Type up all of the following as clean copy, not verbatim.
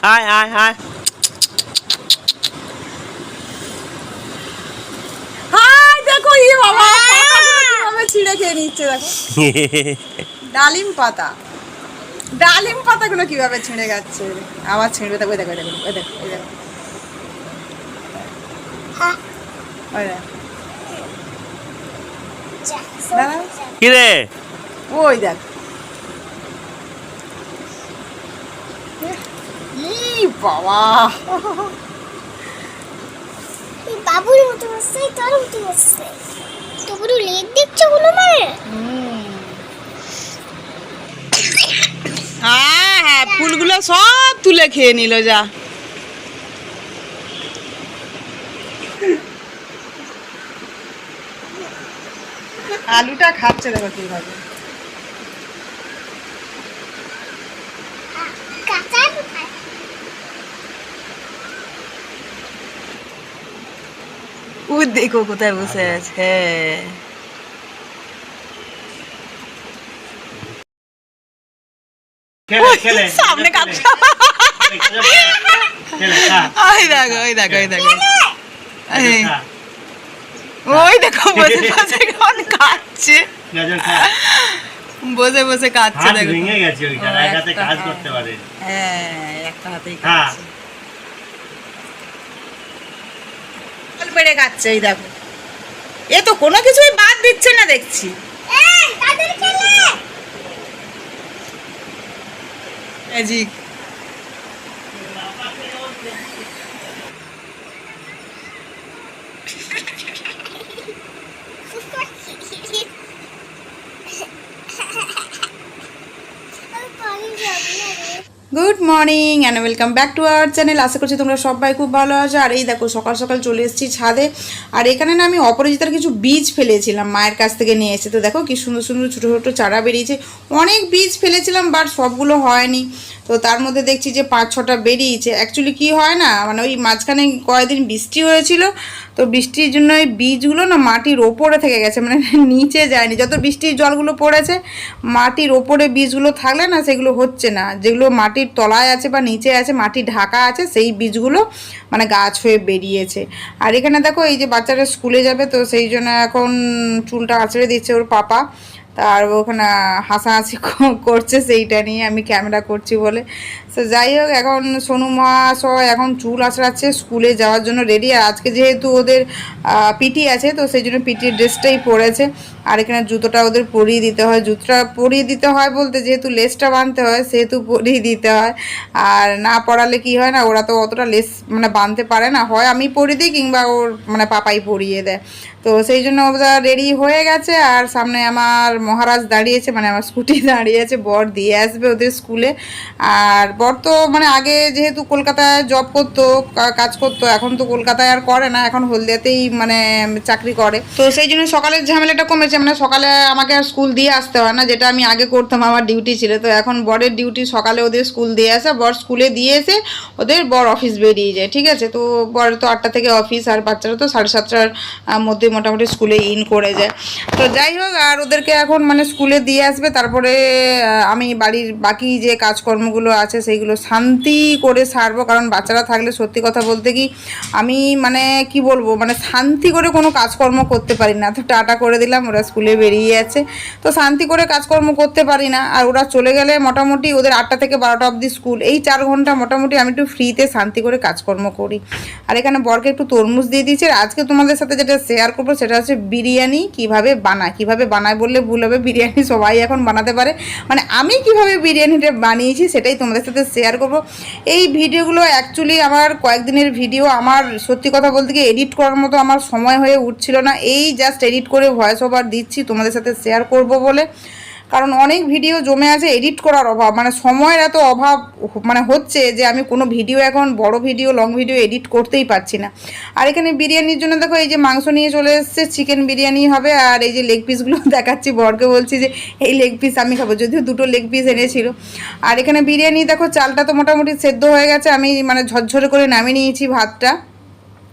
আয় আয় আয়। হাই দেখো ই বাবা পাতাগুলো কিভাবে ছিঁড়ে খেয়ে নিচ্ছে দেখো। ডালিম পাতা, ডালিম পাতাগুলো কিভাবে ছিঁড়ে যাচ্ছে। আবার ছিঁড়বে দেখো, দেখো দেখো ওই দেখো ওই দেখো ওই দেখো। দাঁড়া, কি রে? ওই দেখ ই বাবা, বাবুর মতো বসছে, তোর মতো বসছে, তো পুরো লেগ দেখছো কোনো মানে। হ্যাঁ হ্যাঁ ফুলগুলো সব তুলে খেয়ে নিল যা। আলুটা খাচ্ছে দেখো কিভাবে। কাঁচা ও দেখো কোথায় বসে আছে। সামনে কাঁচা, ওই দেখো ওই দেখো ওই দেখো ওই দেখো বসে বসে কেমন কাঁদছে, বসে বসে কাঁদছে দেখো। ভেঙে গেছে ওইখানে, এক হাতে কাজ করতে পারে। হ্যাঁ একটা হাতেই কাঁদছে, জল পেড়ে কাঁদছে এই দেখো। এ তো কোনো কিছুই বাদ দিচ্ছে না দেখছি। তাদের খেলে magic. Good morning and welcome back to our channel. আশা করছি তোমরা সবাই খুব ভালো আছো। আর এই দেখো সকাল সকাল চলে এসেছি ছাদে। আর এখানে না আমি অপরাজিতার কিছু বীজ ফেলেছিলাম, মায়ের কাছ থেকে নিয়ে এসে। তো দেখো কি সুন্দর সুন্দর ছোটো ছোটো চারা বেরিয়েছে। অনেক বীজ ফেলেছিলাম বাট সবগুলো হয়নি। তো তার মধ্যে দেখছি যে 5-6টা বেরিয়েছে। অ্যাকচুয়ালি কি হয় না, মানে ওই মাঝখানে কয়েকদিন বৃষ্টি হয়েছিল, তো বৃষ্টির জন্য ওই বীজগুলো না মাটির ওপরে থেকে গেছে, মানে নিচে যায়নি। যত বৃষ্টির জলগুলো পড়েছে মাটির ওপরে বীজগুলো থাকলে না সেগুলো হচ্ছে না। যেগুলো মাটির তলায় আছে বা নিচে আছে, মাটি ঢাকা আছে, সেই বীজগুলো মানে গাছ হয়ে বেরিয়েছে। আর এখানে দেখো এই যে বাচ্চারা স্কুলে যাবে, তো সেই জন্য এখন চুলটা আঁচড়ে দিচ্ছে ওর পাপা। তার ওখানে হাসাহাসি করছে সেইটা নিয়ে, আমি ক্যামেরা করছি বলে। তো যাই হোক, এখন সোনু মহাশয় এখন চুল আঁচড়াচ্ছে, স্কুলে যাওয়ার জন্য রেডি। আর আজকে যেহেতু ওদের পিটি আছে, তো সেই জন্য পিটির ড্রেসটাই পরেছে। আর এখানে জুতোটা ওদের পরিয়ে দিতে হয়। জুতোটা পরিয়ে দিতে হয় বলতে যেহেতু লেসটা বাঁধতে হয় সেহেতু পরিয়ে দিতে হয়। আর না পরালে কি হয় না, ওরা তো অতটা লেস মানে বাঁধতে পারে না, হয় আমি পরিয়ে দিই কিংবা ওর মানে পাপাই পরিয়ে দেয়। তো সেই জন্য ওরা রেডি হয়ে গেছে। আর সামনে আমার মহারাজ দাঁড়িয়েছে, মানে আমার স্কুটি দাঁড়িয়েছে, বর দিয়ে আসবে ওদের স্কুলে। আর বর তো মানে আগে যেহেতু কলকাতায় জব করতো, কাজ করতো, এখন তো কলকাতায় আর করে না, এখন হলদিয়াতেই মানে চাকরি করে। তো সেই জন্য সকালের ঝামেলাটা কমেছে, মানে সকালে আমাকে আর স্কুল দিয়ে আসতে হয় না, যেটা আমি আগে করতাম, আমার ডিউটি ছিল। তো এখন বরের ডিউটি সকালে ওদের স্কুল দিয়ে আসে, বর স্কুলে দিয়ে এসে ওদের বর অফিস বেরিয়ে যায়। ঠিক আছে, তো বর তো 8টা থেকে অফিস, আর বাচ্চারা তো 7:30টার মধ্যে মোটামুটি স্কুলে ইন করে যায়। তো যাই হোক, আর ওদেরকে এখন মানে স্কুলে দিয়ে আসবে, তারপরে আমি বাড়ির বাকি যে কাজকর্মগুলো আছে সেইগুলো শান্তি করে সারবো। কারণ বাচ্চারা থাকলে সত্যি কথা বলতে কি আমি মানে কি বলবো, মানে শান্তি করে কোনো কাজকর্ম করতে পারি না। তো টাটা করে দিলাম, ওরা স্কুলে বেরিয়ে যাচ্ছে, তো শান্তি করে কাজকর্ম করতে পারি না। আর ওরা চলে গেলে মোটামুটি ওদের 8টা থেকে 12টা অবধি স্কুল, এই 4 ঘন্টা মোটামুটি আমি একটু ফ্রিতে শান্তি করে কাজকর্ম করি। আর এখানে বরকে একটু তরমুজ দিয়ে দিয়েছি। আর আজকে তোমাদের সাথে যেটা শেয়ার করবো সেটা হচ্ছে বিরিয়ানি কিভাবে বানায়। কিভাবে বানায় বললে ভুল হবে, বিরিয়ানি সবাই এখন বানাতে পারে, মানে আমি কিভাবে বিরিয়ানিটা বানিয়েছি সেটাই তোমাদের সাথে শেয়ার করব। এই ভিডিওগুলো অ্যাকচুয়ালি আমার কয়েকদিনের ভিডিও, আমার সত্যি কথা বলতে গিয়ে এডিট করার মতো আমার সময় হয়ে উঠছিল না। এই জাস্ট এডিট করে ভয়েস ওভার দিচ্ছি তোমাদের সাথে শেয়ার করব বলে। কারণ অনেক ভিডিও জমে আছে, এডিট করার অভাব, মানে সময়ের এত অভাব মানে হচ্ছে যে আমি কোনো ভিডিও এখন বড় ভিডিও লং ভিডিও এডিট করতেই পারছি না। আর এখানে বিরিয়ানির জন্য দেখো এই যে মাংস নিয়ে চলে এসেছে, চিকেন বিরিয়ানি হবে। আর এই যে লেগ পিসগুলো দেখাচ্ছি, বরকে বলছি যে এই লেগ পিস আমি খাবো, যদিও 2টো লেগ পিস এনেছিল। আর এখানে বিরিয়ানি দেখো চালটা তো মোটামুটি সেদ্ধ হয়ে গেছে, আমি মানে ঝরঝরে করে নামিয়ে নিয়েছি ভাতটা।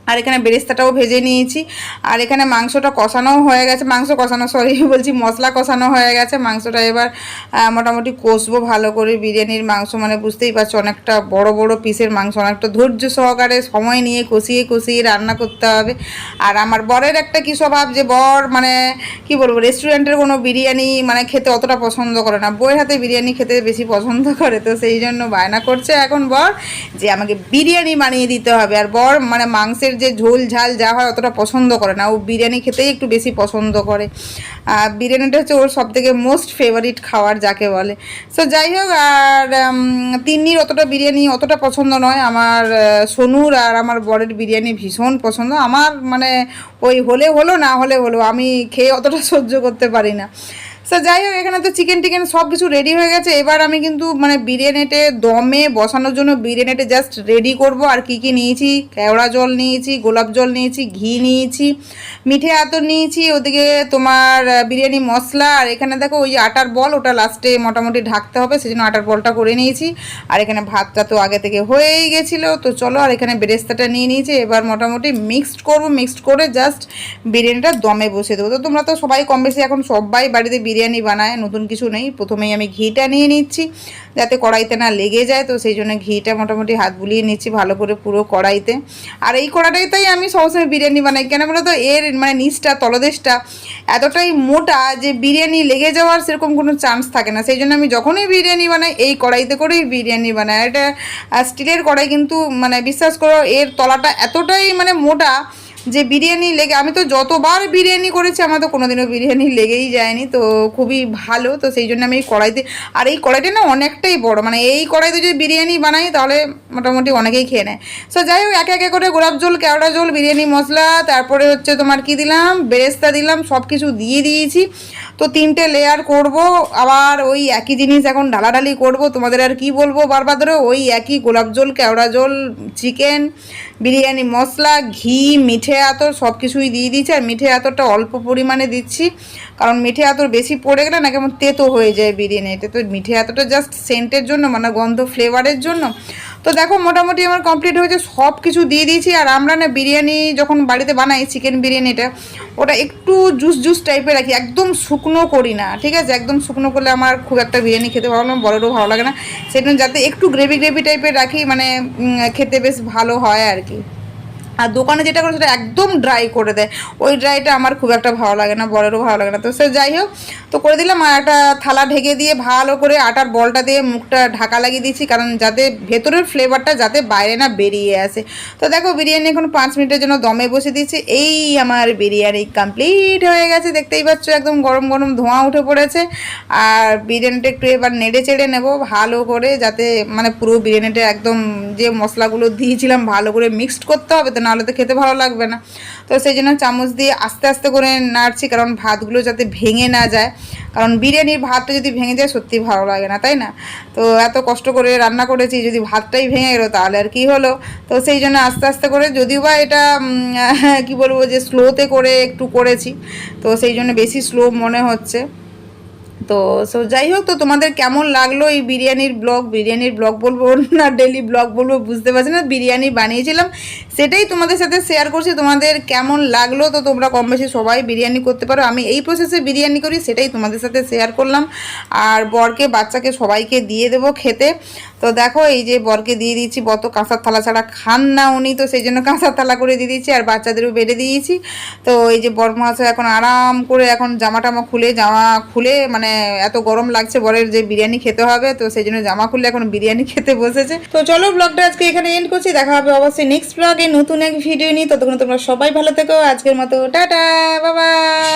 আর এখানে বেরেস্তাটাও ভেজে নিয়েছি, আর এখানে মাংসটা কষানো হয়ে গেছে, মাংস কষানো সরি বলছি, মশলা কষানো হয়ে গেছে। মাংসটা এবার মোটামুটি কষবো ভালো করে। বিরিয়ানির মাংস মানে বুঝতেই পারছো অনেকটা বড় বড় পিসের মাংস, অনেকটা ধৈর্য সহকারে সময় নিয়ে কষিয়ে কষিয়ে রান্না করতে হবে। আর আমার বরের একটা কী স্বভাব, যে বর মানে কি বলবো, রেস্টুরেন্টের কোনো বিরিয়ানি মানে খেতে অতটা পছন্দ করে না, বইয়ের হাতে বিরিয়ানি খেতে বেশি পছন্দ করে। তো সেই জন্য বায়না করছে এখন বর যে আমাকে বিরিয়ানি বানিয়ে দিতে হবে। আর বর মানে মাংসের যে ঝোল ঝাল যা হয় অতটা পছন্দ করে না, ও বিরিয়ানি খেতেই একটু বেশি পছন্দ করে। আর বিরিয়ানিটা হচ্ছে ওর সবথেকে মোস্ট ফেভারিট খাবার যাকে বলে। সো যাই হোক, আর তিন্নির অতটা বিরিয়ানি অতটা পছন্দ নয়, আমার সোনুর আর আমার বরের বিরিয়ানি ভীষণ পছন্দ। আমার মানে ওই হলে হলো, না হলে হলো, আমি খেয়ে অতটা সহ্য করতে পারি না। সো যাই হোক, এখানে তো চিকেন টিকেন সব কিছু রেডি হয়ে গেছে। এবার আমি কিন্তু মানে বিরিয়ানিতে দমে বসানোর জন্য বিরিয়ানিতে জাস্ট রেডি করব। আর কি কি নিয়েছি, কেওড়া জল নিয়েছি, গোলাপ জল নিয়েছি, ঘি নিয়েছি, মিঠে আতর নিয়েছি, ওদিকে তোমার বিরিয়ানি মশলা, আর এখানে দেখো ওই যে আটার বল, ওটা লাস্টে মোটামুটি ঢাকতে হবে, সেজন্য আটার বলটা করে নিয়েছি। আর এখানে ভাতটা তো আগে থেকে হয়েই গেছিলো। তো চলো, আর এখানে বেরেস্তাটা নিয়ে নিয়েছি। এবার মোটামুটি মিক্সড করবো, মিক্সড করে জাস্ট বিরিয়ানিটা দমে বসে দেবো। তো তোমরা তো সবাই কম বেশি এখন সবাই বাড়িতে বিরিয়ানি বানায়, নতুন কিছু নেই। প্রথমেই আমি ঘিটা নিয়ে নিচ্ছি যাতে কড়াইতে না লেগে যায়, তো সেই জন্য ঘিটা মোটামুটি হাত বুলিয়ে নিচ্ছি ভালো করে পুরো কড়াইতে। আর এই কড়াইটাই আমি সবসময় বিরিয়ানি বানাই, কেন বলো তো, এর মানে নিচটা তলদেশটা এতটাই মোটা যে বিরিয়ানি লেগে যাওয়ার সেরকম কোনো চান্স থাকে না। সেই জন্য আমি যখনই বিরিয়ানি বানাই এই কড়াইতে করেই বিরিয়ানি বানাই। এটা স্টিলের কড়াই, কিন্তু মানে বিশ্বাস করো এর তলাটা এতটাই মানে মোটা যে বিরিয়ানি লেগে, আমি তো যতবার বিরিয়ানি করেছি আমার তো কোনোদিনও বিরিয়ানি লেগেই যায়নি। তো খুবই ভালো। তো সেই জন্য আমি এই কড়াইতে, আর এই কড়াইটা না অনেকটাই বড়, মানে এই কড়াইতে যদি বিরিয়ানি বানাই তাহলে মোটামুটি অনেকেই খেয়ে নেয়। সো যাই হোক, একে একে করে গোলাপ জল, কেওড়া জল, বিরিয়ানি মশলা, তারপরে হচ্ছে তোমার কি দিলাম, বেরেস্তা দিলাম, সব কিছু দিয়ে দিয়েছি। তো 3টে লেয়ার করব, আবার ওই একই জিনিস এখন ঢালাঢালি করব। তোমাদের আর কি বলবো, বারবার ধরে ওই একই গোলাপ জল, কেওড়া জল, চিকেন, বিরিয়ানি মশলা, ঘি, মিঠে আতর সব কিছুই দিয়ে দিয়েছি। আর মিঠে আতরটা অল্প পরিমাণে দিচ্ছি, কারণ মিঠে আতর বেশি পড়ে গেলে না কেমন তেতো হয়ে যায় বিরিয়ানিতে। তো মিঠে আতরটা জাস্ট সেন্টের জন্য, মানে গন্ধ ফ্লেভারের জন্য। তো দেখো মোটামুটি আমার কমপ্লিট হয়েছে, সব কিছু দিয়ে দিয়েছি। আর আমরা না বিরিয়ানি যখন বাড়িতে বানাই চিকেন বিরিয়ানিটা, ওটা একটু জুস জুস টাইপের রাখি, একদম শুকনো করি না, ঠিক আছে? একদম শুকনো করলে আমার খুব একটা বিরিয়ানি খেতে ভালো না, বড়োরও ভালো লাগে না। সেজন্য যাতে একটু গ্রেভি গ্রেভি টাইপের রাখি, মানে খেতে বেশ ভালো হয় আর কি। আর দোকানে যেটা করে সেটা একদম ড্রাই করে দেয়, ওই ড্রাইটা আমার খুব একটা ভালো লাগে না, বরেরও ভালো লাগে না। তো সে যাই হোক, তো করে দিলাম। আর একটা থালা ঢেকে দিয়ে ভালো করে আটার বলটা দিয়ে মুখটা ঢাকা লাগিয়ে দিয়েছি, কারণ যাতে ভেতরের ফ্লেভারটা যাতে বাইরে না বেরিয়ে আসে। তো দেখো বিরিয়ানি এখন 5 মিনিটের জন্য দমে বসে দিয়েছি। এই আমার বিরিয়ানি কমপ্লিট হয়ে গেছে, দেখতেই পাচ্ছ একদম গরম গরম ধোঁয়া উঠে পড়েছে। আর বিরিয়ানিটা একটু এবার নেড়ে চেড়ে নেবো ভালো করে, যাতে মানে পুরো বিরিয়ানিটা একদম যে মশলাগুলো দিয়েছিলাম ভালো করে মিক্সড করতে হবে, তো নাহলে তো খেতে ভালো লাগবে না। তো সেই জন্য চামচ দিয়ে আস্তে আস্তে করে নাড়ছি, কারণ ভাতগুলো যাতে ভেঙে না যায়, কারণ বিরিয়ানির ভাতটা যদি ভেঙে যায় সত্যি ভালো লাগে না, তাই না? তো এত কষ্ট করে রান্না করেছি, যদি ভাতটাই ভেঙে গেলো তাহলে আর কি হলো। তো সেই জন্য আস্তে আস্তে করে, যদিও বা এটা কি বলবো যে স্লোতে করে একটু করেছি, তো সেই জন্য বেশি স্লো মনে হচ্ছে। তো সো যাই হোক, তো তোমাদের কেমন লাগলো এই বিরিয়ানির ব্লগ বলবো না ডেলি ব্লগ বলবো বুঝতে পারছি না। বিরিয়ানি বানিয়েছিলাম সেটাই তোমাদের সাথে শেয়ার করছি, তোমাদের কেমন লাগলো। তো তোমরা কম বেশি সবাই বিরিয়ানি করতে পারো, আমি এই প্রসেসে বিরিয়ানি করি সেটাই তোমাদের সাথে শেয়ার করলাম। আর বরকে বাচ্চাকে সবাইকে দিয়ে দেবো খেতে। তো দেখো এই যে বরকে দিয়ে দিয়েছি, বত কাঁসার থালা ছাড়া খান না উনি, তো সেই জন্য কাঁসার থালা করে দিয়ে দিয়েছি, আর বাচ্চাদেরও বেড়ে দিয়েছি। তো এই যে বর মহাশয় এখন আরাম করে এখন জামা খুলে মানে এত গরম লাগছে বরের, যে বিরিয়ানি খেতে হবে, তো সেই জন্য জামা খুলে এখন বিরিয়ানি খেতে বসেছে। তো চলো ব্লগটা আজকে এখানে এন্ড করছি, দেখা হবে অবশ্যই নেক্সট ব্লগে নতুন এক ভিডিও নিয়ে। ততক্ষণ তোমরা সবাই ভালো থেকো, আজকের মতো টাটা, বাই বাই।